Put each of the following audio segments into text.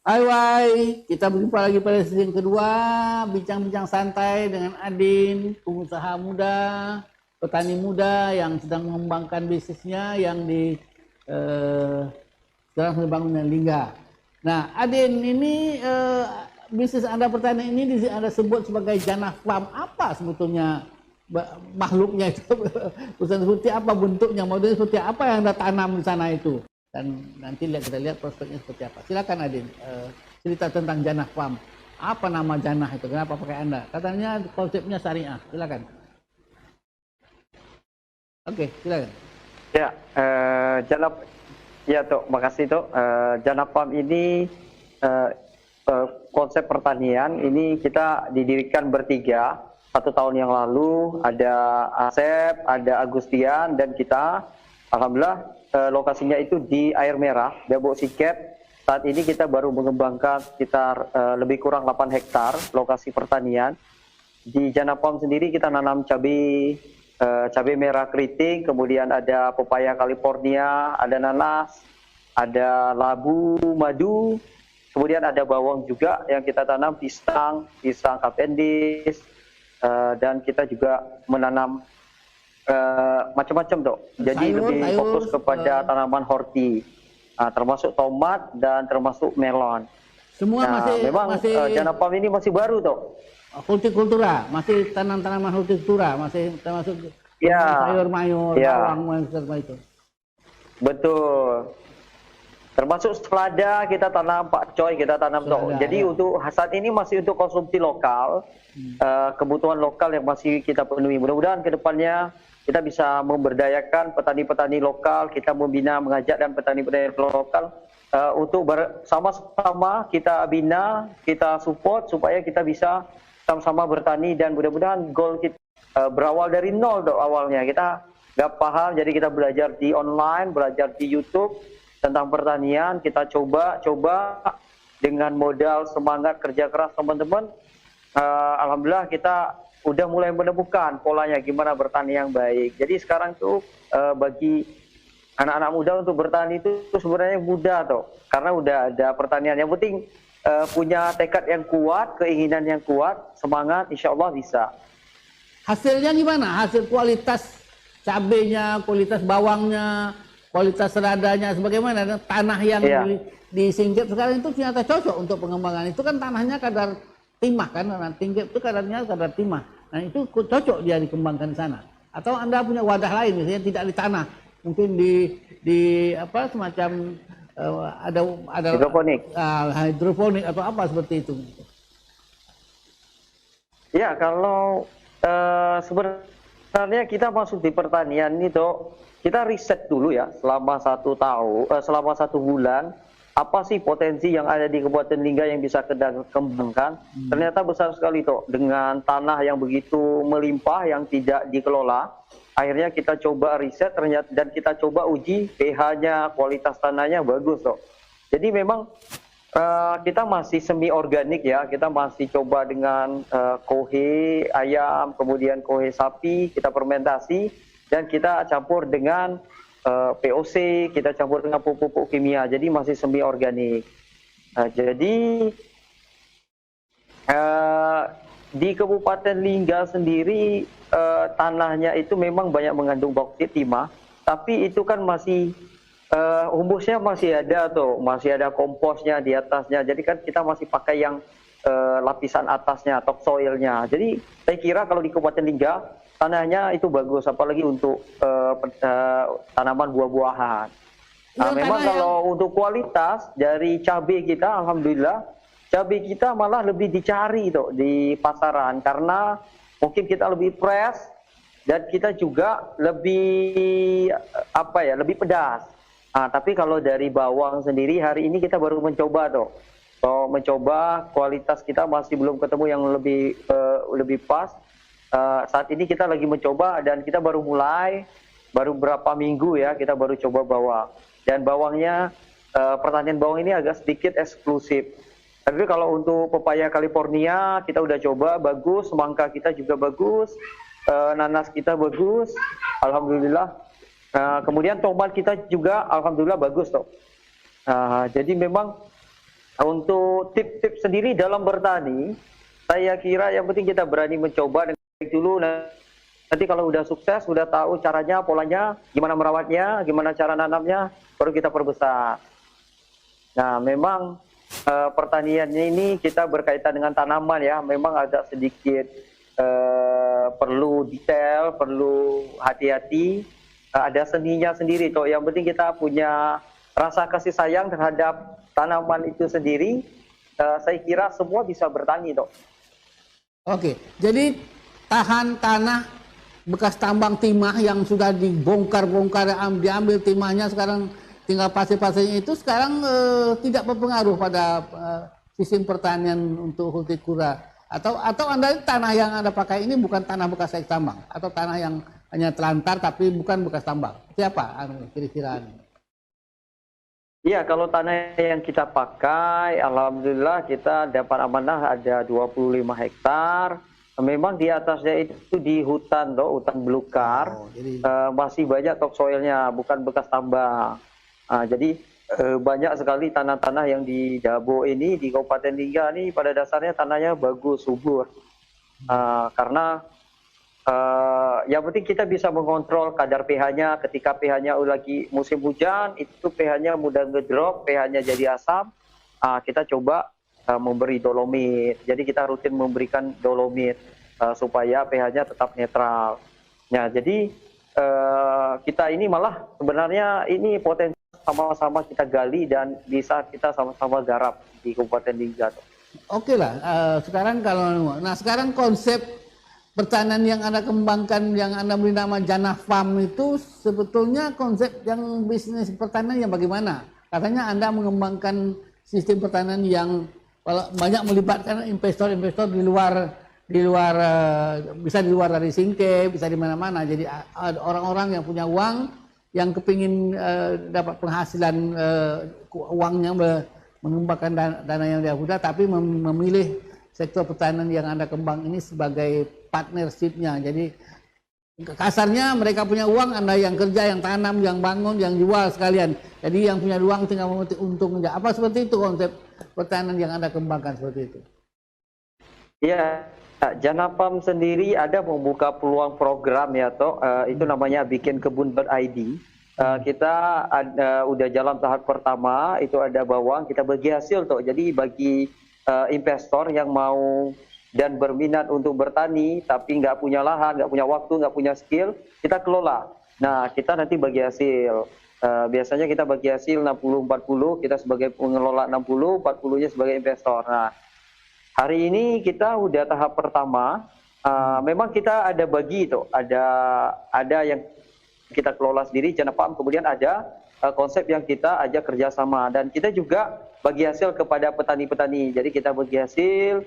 Hai, kita berjumpa lagi pada sesi yang kedua, bincang-bincang santai dengan Adin, pengusaha muda, petani muda yang sedang mengembangkan bisnisnya yang sekarang sedang bangun lingga. Nah, Adin, ini bisnis Anda pertanian ini Anda sebut sebagai Janah Farm. Apa sebetulnya makhluknya itu? Seperti apa bentuknya, modelnya seperti apa yang Anda tanam di sana itu? Dan nanti kita lihat prospeknya seperti apa. Silakan Adin, cerita tentang Janah Farm. Apa nama Janah itu? Kenapa pakai Anda? Katanya konsepnya syariah. Silakan. Oke, silakan. Ya, Janah, ya Tok, makasih Tok. Janah Farm ini konsep pertanian ini kita didirikan bertiga 1 tahun yang lalu. Ada Asep, ada Agustian, dan kita. Alhamdulillah lokasinya itu di Air Merah, Dabo Siket. Saat ini kita baru mengembangkan sekitar lebih kurang 8 hektar lokasi pertanian. Di Janah Farm sendiri kita nanam cabai merah keriting, kemudian ada pepaya California, ada nanas, ada labu, madu, kemudian ada bawang juga yang kita tanam, pisang Cavendish, dan kita juga menanam macam-macam Dok. Jadi lebih fokus kepada tanaman horti, termasuk tomat dan termasuk melon. Semua masih Janah Farm ini masih baru Dok. Hortikultura, masih tanaman hortikultura, masih termasuk sayur mayur, bawang seperti itu. Betul. Termasuk selada kita tanam, Pak Coy, kita tanam Dok. Jadi untuk saat ini masih untuk konsumsi lokal, kebutuhan lokal yang masih kita penuhi. Mudah-mudahan ke depannya kita bisa memberdayakan petani-petani lokal, kita membina, mengajak dan petani-petani lokal untuk bersama-sama kita bina, kita support supaya kita bisa sama-sama bertani, dan mudah-mudahan goal kita berawal dari nol Dok. Awalnya kita nggak paham, jadi kita belajar di online, belajar di YouTube tentang pertanian. Kita coba dengan modal semangat kerja keras teman-teman. Alhamdulillah kita udah mulai menemukan polanya gimana bertani yang baik. Jadi sekarang tuh bagi anak-anak muda untuk bertani itu sebenarnya mudah Toh, karena udah ada pertanian. Yang penting punya tekad yang kuat, keinginan yang kuat, semangat, insya Allah bisa. Hasilnya gimana? Hasil kualitas cabenya, kualitas bawangnya, kualitas seladanya, sebagaimana tanah yang di Singkep sekarang itu ternyata cocok untuk pengembangan. Itu kan tanahnya kadar timah kan, Singkep itu kadarnya kadar timah. Nah itu cocok dia dikembangkan di sana. Atau Anda punya wadah lain, misalnya tidak di tanah, mungkin di apa semacam ada hidroponik atau apa seperti itu. Ya, kalau sebenarnya kita masuk di pertanian itu kita riset dulu ya selama 1 bulan, apa sih potensi yang ada di Kabupaten Lingga yang bisa kita kembangkan. Ternyata besar sekali Toh, dengan tanah yang begitu melimpah yang tidak dikelola. Akhirnya kita coba riset ternyata, dan kita coba uji pH-nya, kualitas tanahnya bagus Toh. Jadi memang kita masih semi organik ya, kita masih coba dengan kohe ayam, kemudian kohe sapi, kita fermentasi dan kita campur dengan POC, kita campur dengan pupuk kimia, jadi masih semi organik. Jadi di Kabupaten Lingga sendiri tanahnya itu memang banyak mengandung bauksit, timah, tapi itu kan masih humusnya masih ada Tuh, masih ada komposnya di atasnya. Jadi kan kita masih pakai yang lapisan atasnya, topsoilnya. Jadi saya kira kalau di Kabupaten Lingga tanahnya itu bagus, apalagi untuk tanaman buah-buahan. Nah, memang kalau untuk kualitas dari cabai kita, alhamdulillah cabai kita malah lebih dicari Tuh di pasaran, karena mungkin kita lebih fresh dan kita juga lebih lebih pedas. Nah, tapi kalau dari bawang sendiri hari ini kita baru mencoba Tuh. Mencoba kualitas kita masih belum ketemu yang lebih pas. Saat ini kita lagi mencoba dan kita baru berapa minggu ya, kita baru coba bawang. Dan bawangnya, pertanian bawang ini agak sedikit eksklusif. Tapi kalau untuk pepaya California kita udah coba, bagus, semangka kita juga bagus, nanas kita bagus, alhamdulillah. Kemudian tomat kita juga alhamdulillah bagus Toh. Jadi memang Untuk tips-tips sendiri dalam bertani, saya kira yang penting kita berani mencoba dulu. Nanti kalau udah sukses, udah tahu caranya, polanya, gimana merawatnya, gimana cara nanamnya, baru kita perbesar. Nah, memang pertaniannya ini kita berkaitan dengan tanaman ya, memang agak sedikit perlu detail, perlu hati-hati, ada seninya sendiri toh. Yang penting kita punya rasa kasih sayang terhadap tanaman itu sendiri. Saya kira semua bisa bertani toh. Oke, jadi tahan tanah bekas tambang timah yang sudah dibongkar-bongkar, diambil timahnya, sekarang tinggal pasir-pasirnya itu sekarang tidak berpengaruh pada sistem pertanian untuk hortikula. Atau Anda tanah yang Anda pakai ini bukan tanah bekas tambang, atau tanah yang hanya telantar tapi bukan bekas tambang. Siapa kira-kira? Iya, kalau tanah yang kita pakai, alhamdulillah kita dapat amanah ada 25 hektar. Memang di atasnya itu di hutan toh, hutan belukar. Masih banyak topsoilnya, bukan bekas tambang. Jadi banyak sekali tanah-tanah yang di Dabo ini, di Kabupaten Lingga ini pada dasarnya tanahnya bagus, subur. Karena yang penting kita bisa mengontrol kadar pH-nya. Ketika pH-nya lagi musim hujan, itu pH-nya mudah ngedrop, pH-nya jadi asam. Kita coba memberi dolomit. Jadi kita rutin memberikan dolomit supaya pH-nya tetap netral. Nah, jadi kita ini malah sebenarnya ini potensi sama-sama kita gali dan bisa kita sama-sama garap di Kabupaten Lingga. Oke lah, sekarang konsep pertanian yang Anda kembangkan, yang Anda beri nama Jana Farm itu sebetulnya konsep yang bisnis pertanian yang bagaimana? Katanya Anda mengembangkan sistem pertanian yang banyak melibatkan investor-investor di luar bisa di luar dari Singkep, bisa di mana-mana. Jadi ada orang-orang yang punya uang, yang kepingin dapat penghasilan uangnya mengembangkan dana yang dia punya, tapi memilih sektor pertanian yang Anda kembang ini sebagai partnership-nya. Jadi kasarnya mereka punya uang, Anda yang kerja, yang tanam, yang bangun, yang jual sekalian. Jadi yang punya uang tinggal memetik untung saja. Apa seperti itu konsep pertanian yang Anda kembangkan seperti itu? Iya, Jana Farm sendiri ada membuka peluang program ya toh, itu namanya Bikin Kebun Ber-ID. Kita udah jalan tahap pertama, itu ada bawang, kita bagi hasil toh. Jadi bagi investor yang mau dan berminat untuk bertani tapi nggak punya lahan, nggak punya waktu, nggak punya skill, kita kelola. Nah, kita nanti bagi hasil. Biasanya kita bagi hasil 60-40, kita sebagai pengelola 60, 40-nya sebagai investor. Nah, hari ini kita udah tahap pertama. Memang kita ada bagi itu, ada yang kita kelola sendiri, Jana Farm, kemudian ada konsep yang kita ajak kerjasama, dan kita juga bagi hasil kepada petani-petani. Jadi kita bagi hasil,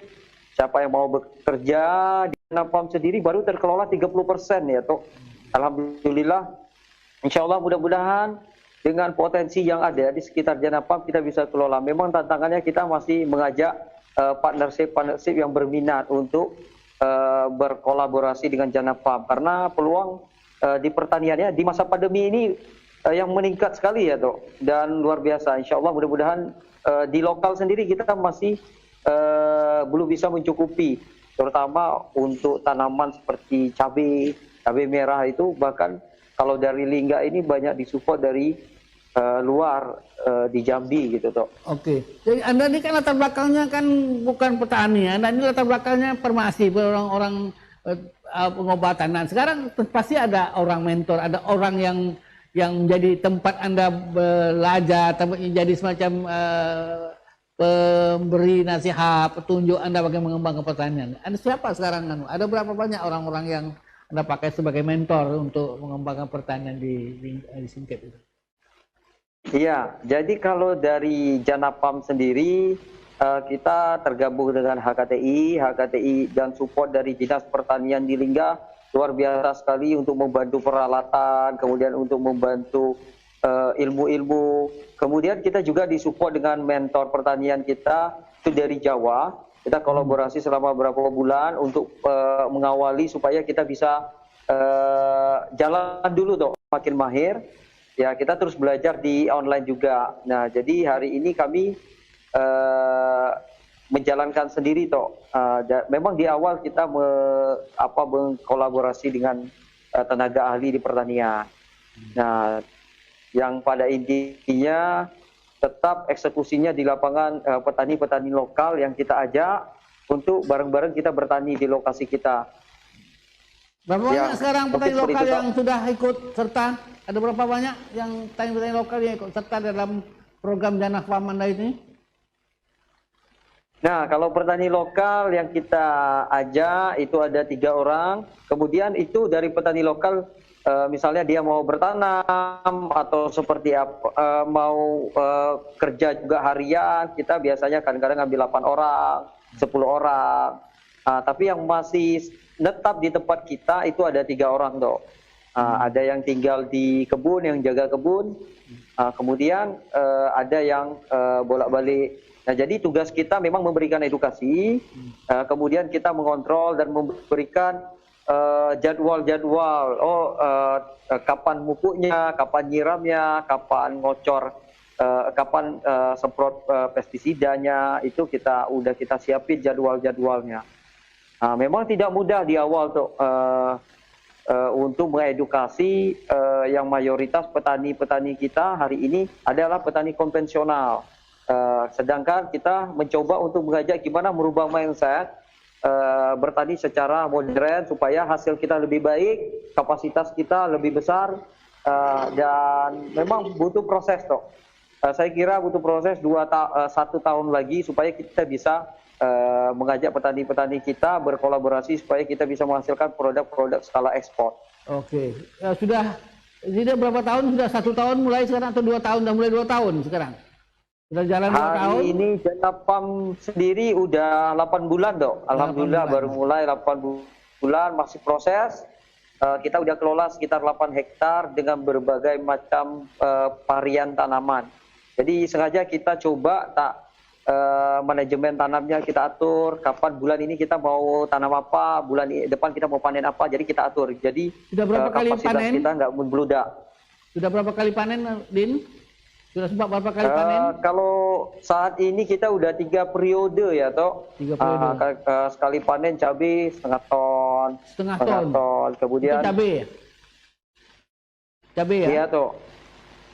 siapa yang mau bekerja di Jana Farm sendiri baru terkelola 30% ya toh. Alhamdulillah, insya Allah mudah-mudahan dengan potensi yang ada di sekitar Jana Farm kita bisa kelola. Memang tantangannya kita masih mengajak partnership yang berminat untuk berkolaborasi dengan Jana Farm, karena peluang di pertaniannya di masa pandemi ini yang meningkat sekali ya toh, dan luar biasa. Insya Allah mudah-mudahan di lokal sendiri kita masih belum bisa mencukupi, terutama untuk tanaman seperti cabai merah itu. Bahkan kalau dari Lingga ini banyak disupport dari luar di Jambi gitu toh. Oke, jadi Anda ini kan latar belakangnya kan bukan petani, Anda ini latar belakangnya farmasi, orang-orang pengobatan. Nah, sekarang pasti ada orang mentor, ada orang yang menjadi tempat Anda belajar, jadi semacam pemberi nasihat, petunjuk Anda bagaimana mengembangkan pertanian. Anda siapa sekarang? Ada berapa banyak orang-orang yang Anda pakai sebagai mentor untuk mengembangkan pertanian di Singkep itu? Iya, jadi kalau dari Jana Farm sendiri kita tergabung dengan HKTI dan support dari Dinas Pertanian di Lingga luar biasa sekali untuk membantu peralatan, kemudian untuk membantu ilmu-ilmu. Kemudian kita juga disupport dengan mentor pertanian kita itu dari Jawa. Kita kolaborasi selama beberapa bulan untuk mengawali supaya kita bisa jalan dulu toh, makin mahir. Ya, kita terus belajar di online juga. Nah, jadi hari ini kami menjalankan sendiri toh. Memang di awal kita mengkolaborasi dengan tenaga ahli di pertanian. Nah, yang pada intinya tetap eksekusinya di lapangan petani-petani lokal yang kita ajak untuk bareng-bareng kita bertani di lokasi kita. Berapa banyak sekarang petani mungkin seperti lokal itu, yang sudah ikut serta? Ada berapa banyak yang petani-petani lokal yang ikut serta dalam program Janah Farm Anda ini? Nah, kalau petani lokal yang kita ajak itu ada 3 orang. Kemudian itu dari petani lokal, misalnya dia mau bertanam atau seperti apa, mau kerja juga harian, kita biasanya kadang-kadang ambil 8 orang, 10 orang. Tapi yang masih netap di tempat kita itu ada 3 orang toh. Ada yang tinggal di kebun, yang jaga kebun. Kemudian ada yang bolak-balik. Nah, jadi tugas kita memang memberikan edukasi, kemudian kita mengontrol dan memberikan jadwal-jadwal. Kapan mupuknya, kapan nyiramnya, kapan ngocor, kapan semprot pestisidanya, itu udah kita siapin jadwal-jadwalnya. Memang tidak mudah di awal tuh untuk mengedukasi yang mayoritas petani-petani kita hari ini adalah petani konvensional. Sedangkan kita mencoba untuk mengajak gimana merubah mindset bertani secara modern supaya hasil kita lebih baik, kapasitas kita lebih besar, dan memang butuh proses toh. Saya kira butuh proses 1 tahun lagi supaya kita bisa mengajak petani-petani kita berkolaborasi supaya kita bisa menghasilkan produk-produk skala ekspor. Oke, sudah berapa tahun? Sudah 1 tahun mulai sekarang atau 2 tahun? Sudah mulai 2 tahun sekarang? Sudah jalan 2 tahun? Hari ini Janah Farm sendiri udah 8 bulan dok. Alhamdulillah 8 bulan. Baru mulai 8 bulan, masih proses. Kita udah kelola sekitar 8 hektar dengan berbagai macam varian tanaman. Jadi sengaja kita coba manajemen tanamnya kita atur, kapan bulan ini kita mau tanam apa, bulan depan kita mau panen apa, jadi kita atur. Jadi sudah berapa kali panen? Kita nggak membludak. Sudah berapa kali panen, Din? Sudah sempat berapa kali panen? Kalau saat ini kita udah 3 periode ya toh. 3 periode. Sekali panen cabai setengah ton. Setengah ton. Kemudian itu cabai ya? Cabai ya? Iya toh.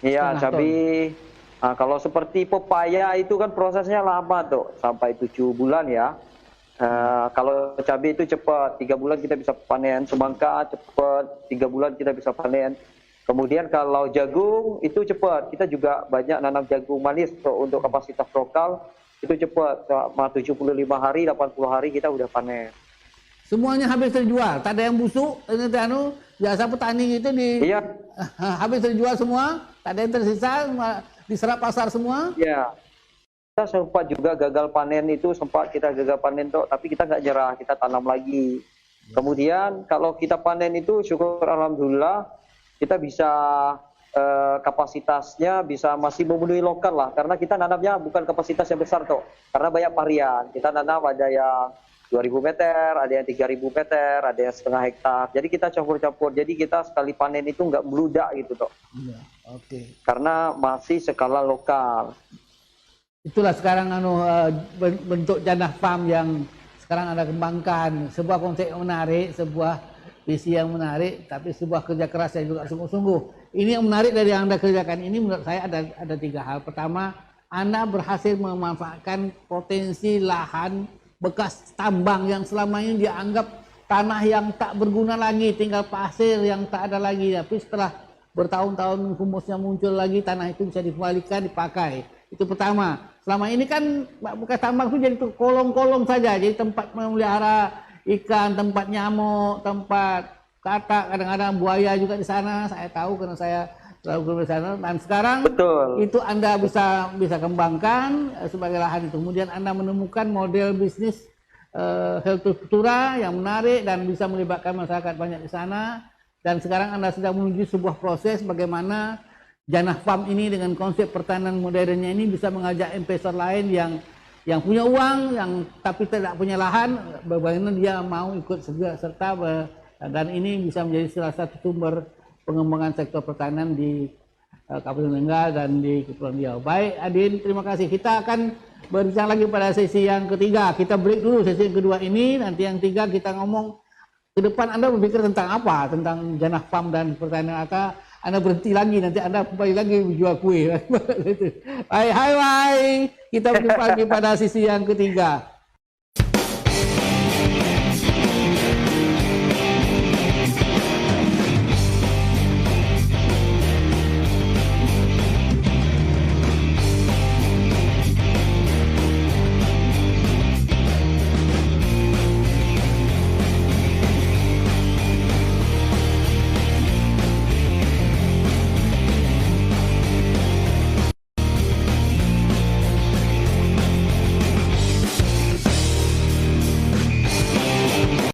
Iya cabai. Kalau seperti pepaya itu kan prosesnya lama tuh, sampai 7 bulan ya. Kalau cabai itu cepat, 3 bulan kita bisa panen. Semangka cepat, 3 bulan kita bisa panen. Kemudian kalau jagung itu cepat, kita juga banyak nanam jagung manis untuk kapasitas lokal, itu cepat, 75 hari, 80 hari kita udah panen. Semuanya habis terjual, tak ada yang busuk, biasa petani itu iya. Habis terjual semua, tak ada yang tersisa, diserap pasar semua. Iya. Kita sempat juga gagal panen itu, sempat kita gagal panen toh, tapi kita nggak nyerah, kita tanam lagi. Kemudian kalau kita panen itu syukur alhamdulillah kita bisa kapasitasnya bisa masih memenuhi lokal lah, karena kita nanamnya bukan kapasitas yang besar toh, karena banyak varian. Kita nanam ada yang 2.000 meter, ada yang 3.000 meter, ada yang setengah hektar. Jadi kita campur-campur. Jadi kita sekali panen itu nggak meludak gitu toh. Iya, oke. Karena masih skala lokal. Itulah sekarang bentuk Janah Farm yang sekarang Anda kembangkan, sebuah konsep yang menarik, sebuah visi yang menarik, tapi sebuah kerja keras yang juga sungguh-sungguh. Ini yang menarik dari yang Anda kerjakan ini menurut saya ada 3 hal. Pertama, Anda berhasil memanfaatkan potensi lahan bekas tambang yang selama ini dianggap tanah yang tak berguna lagi, tinggal pasir yang tak ada lagi. Tapi setelah bertahun-tahun humusnya muncul lagi, tanah itu bisa dikembalikan, dipakai. Itu pertama. Selama ini kan bekas tambang itu jadi kolong-kolong saja, jadi tempat memelihara ikan, tempat nyamuk, tempat katak, kadang-kadang buaya juga di sana. Saya tahu karena saya selalu di sana. Dan sekarang betul, itu Anda bisa kembangkan sebagai lahan itu. Kemudian Anda menemukan model bisnis hortikultura yang menarik dan bisa melibatkan masyarakat banyak di sana. Dan sekarang Anda sedang menuju sebuah proses bagaimana Janah Farm ini dengan konsep pertanian modernnya ini bisa mengajak investor lain yang punya uang, yang tapi tidak punya lahan, bagaimana dia mau ikut serta, dan ini bisa menjadi salah satu sumber pengembangan sektor pertanian di Kabupaten Terengganu dan di Kepulauan Riau. Baik, Adin, terima kasih. Kita akan berbincang lagi pada sesi yang ketiga. Kita break dulu sesi yang kedua ini. Nanti yang tiga kita ngomong ke depan Anda berpikir tentang apa? Tentang Janah Farm dan pertanian Aka. Anda berhenti lagi, nanti Anda kembali lagi menjual kue. Baik, hai. Kita berjumpa lagi pada sesi yang ketiga.